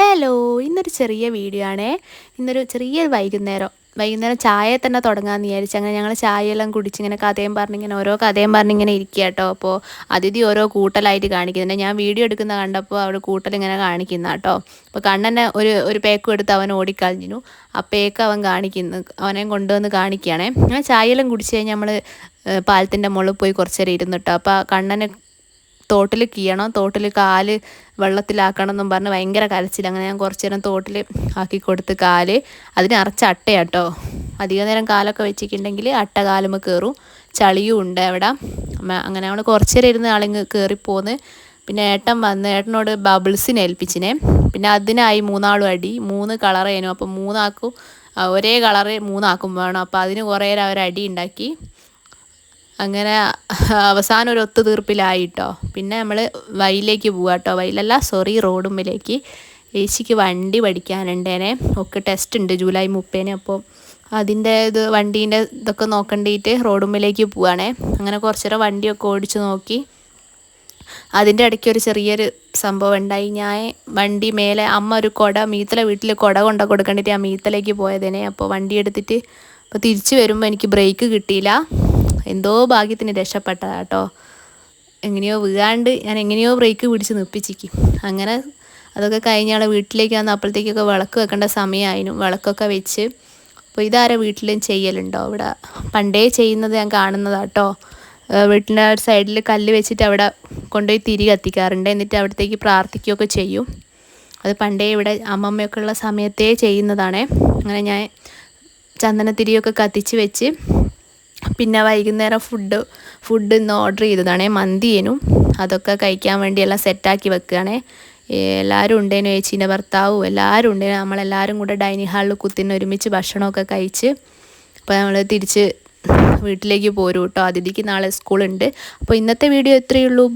Hello, ഇന്നൊരു ചെറിയ video ആണേ. ഇന്നൊരു ചെറിയ വൈകുന്നേരം ചായ തന്നെ തുടങ്ങാമെന്ന് വിചാരിച്ചു. അങ്ങനെ ഞങ്ങൾ ചായയെല്ലാം കുടിച്ചിങ്ങനെ കഥയും പറഞ്ഞിങ്ങനെ ഓരോ കഥയും പറഞ്ഞിങ്ങനെ ഇരിക്കുക കേട്ടോ. അപ്പോൾ അതിഥി ഓരോ കൂട്ടലായിട്ട് കാണിക്കുന്നുണ്ട്. ഞാൻ വീഡിയോ എടുക്കുന്ന കണ്ടപ്പോൾ അവിടെ കൂട്ടലിങ്ങനെ കാണിക്കുന്ന കേട്ടോ. അപ്പോൾ കണ്ണനെ ഒരു പേക്കും എടുത്ത് അവൻ ഓടിക്കളഞ്ഞു. ആ പേക്ക് അവൻ കാണിക്കുന്നു, അവനെ കൊണ്ടുവന്ന് കാണിക്കുകയാണേ. ഞാൻ ചായയെല്ലാം കുടിച്ച് കഴിഞ്ഞാൽ നമ്മൾ പാലത്തിൻ്റെ മുകളിൽ പോയി കുറച്ച് നേരം ഇരുന്നിട്ടോ. അപ്പോൾ കണ്ണനെ തോട്ടിൽ കീയണം, തോട്ടിൽ കാല് വെള്ളത്തിലാക്കണം എന്നും പറഞ്ഞ് ഭയങ്കര കരച്ചിൽ. അങ്ങനെ ഞാൻ കുറച്ച് നേരം തോട്ടിൽ ആക്കി കൊടുത്ത് കാല് അതിന് അറച്ച അട്ടയാട്ടോ. അധിക നേരം കാലൊക്കെ വെച്ചിട്ടുണ്ടെങ്കിൽ അട്ട കാലുമ്പോൾ കയറും, ചളിയും ഉണ്ട് അവിടെ. അങ്ങനെ നമ്മൾ കുറച്ച് നേരം ഇരുന്ന് ആളിങ്ങ് കയറിപ്പോന്ന്. പിന്നെ ഏട്ടൻ വന്ന് ഏട്ടനോട് ബബിൾസിനെ ഏൽപ്പിച്ചിനെ. പിന്നെ അതിനായി മൂന്നാളും അടി, 3 കളറേനു. അപ്പം മൂന്നാക്കും ഒരേ കളറ് മൂന്നാക്കും വേണം. അപ്പോൾ അതിന് കുറേ നേരം അവർ അടി ഉണ്ടാക്കി. അങ്ങനെ അവസാനം ഒരു ഒത്തുതീർപ്പിലായിട്ടോ. പിന്നെ നമ്മൾ വയലിലേക്ക് പോവാം കേട്ടോ. റോഡുമ്പിലേക്ക്. ഏച്ചിക്ക് വണ്ടി പഠിക്കാനുണ്ടേനെ. ഒക്കെ ടെസ്റ്റ് ഉണ്ട് ജൂലൈ 30-ന്. അപ്പോൾ അതിൻ്റെ വണ്ടീൻ്റെ ഇതൊക്കെ നോക്കേണ്ടിയിട്ട് റോഡുമ്പിലേക്ക് പോവുകയാണേ. അങ്ങനെ കുറച്ച് നേരം വണ്ടിയൊക്കെ ഓടിച്ച് നോക്കി. അതിൻ്റെ ഇടയ്ക്ക് ഒരു ചെറിയൊരു സംഭവം ഉണ്ടായി. ഞാൻ വണ്ടി മേലെ അമ്മ ഒരു മീത്തല വീട്ടിൽ കുട കൊണ്ട കൊടുക്കേണ്ടിയിട്ട് ആ മീത്തലേക്ക് പോയതിനെ. അപ്പോൾ വണ്ടി എടുത്തിട്ട് അപ്പോൾ തിരിച്ച് വരുമ്പോൾ എനിക്ക് ബ്രേക്ക് കിട്ടിയില്ല. എന്തോ ഭാഗ്യത്തിന് രക്ഷപ്പെട്ടതാ കേട്ടോ. എങ്ങനെയോ വീഴാണ്ട് ഞാൻ എങ്ങനെയോ ബ്രേക്ക് പിടിച്ച് നിൽപ്പിച്ചിരിക്കും. അങ്ങനെ അതൊക്കെ കഴിഞ്ഞാൽ വീട്ടിലേക്ക് വന്ന് അപ്പോഴത്തേക്കൊക്കെ വിളക്ക് വെക്കേണ്ട സമയമായിരുന്നു. വിളക്കൊക്കെ വെച്ച്. അപ്പോൾ ഇതാരെ വീട്ടിലും ചെയ്യലുണ്ടോ? ഇവിടെ പണ്ടേ ചെയ്യുന്നത് ഞാൻ കാണുന്നതാണ് കേട്ടോ. വീട്ടിൻ്റെ സൈഡിൽ കല്ല് വെച്ചിട്ട് അവിടെ കൊണ്ടുപോയി തിരി കത്തിക്കാറുണ്ട്. എന്നിട്ട് അവിടത്തേക്ക് പ്രാർത്ഥിക്കുകയൊക്കെ ചെയ്യും. അത് പണ്ടേ ഇവിടെ അമ്മമ്മയൊക്കെ ഉള്ള സമയത്തേ ചെയ്യുന്നതാണേ. അങ്ങനെ ഞാൻ ചന്ദനത്തിരിയൊക്കെ കത്തിച്ച് വെച്ച് പിന്നെ വൈകുന്നേരം ഫുഡ് ഇന്ന് ഓർഡർ ചെയ്തതാണേ. മന്തിയേനും അതൊക്കെ കഴിക്കാൻ വേണ്ടി എല്ലാം സെറ്റാക്കി വെക്കുകയാണേ. എല്ലാവരും ഉണ്ടേനു, ചേച്ചീൻ്റെ ഭർത്താവും എല്ലാവരും ഉണ്ടേനു. നമ്മളെല്ലാവരും കൂടെ ഡൈനിങ് ഹാളിൽ കുത്തിന്ന് ഒരുമിച്ച് ഭക്ഷണമൊക്കെ കഴിച്ച് അപ്പോൾ നമ്മൾ തിരിച്ച് വീട്ടിലേക്ക് പോരും കേട്ടോ. അതിഥിക്ക് നാളെ സ്കൂളുണ്ട്. അപ്പോൾ ഇന്നത്തെ വീഡിയോ ഇത്രയേ ഉള്ളൂ.